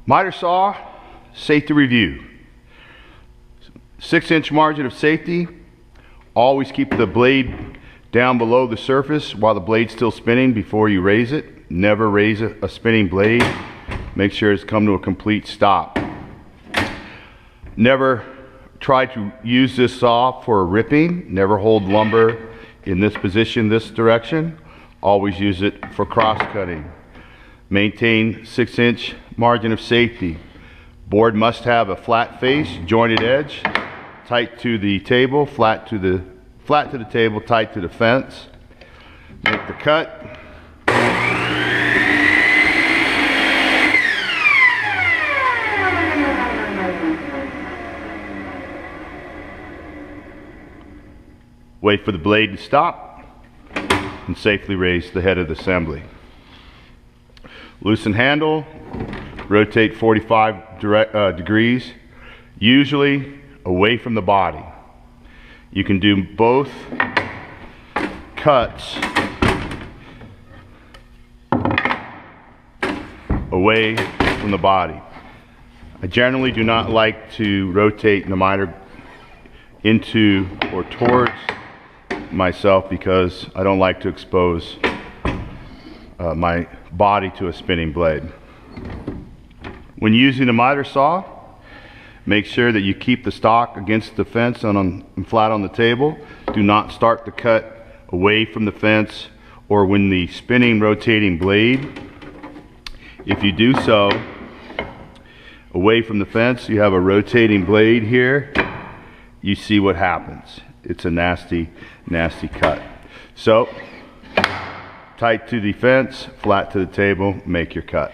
Miter saw, safety review. 6-inch margin of safety. Always keep the blade down below the surface while the blade's still spinning before you raise it. Never raise a spinning blade. Make sure it's come to a complete stop. Never try to use this saw for ripping. Never hold lumber in this position, this direction. Always use it for cross cutting. Maintain 6-inch margin of safety. Board must have a flat face, jointed edge, tight to the table, flat to the table, tight to the fence. Make the cut. Wait for the blade to stop and safely raise the head of the assembly. Loosen handle, rotate 45 degrees, usually away from the body. You can do both cuts away from the body. I generally do not like to rotate the miter into or towards myself because I don't like to expose my body to a spinning blade. When using a miter saw, make sure that you keep the stock against the fence and flat on the table. Do not start the cut away from the fence or when the spinning rotating blade. If you do so away from the fence, you have a rotating blade here, you see what happens. It's a nasty, nasty cut. So, tight to the fence, flat to the table, make your cut.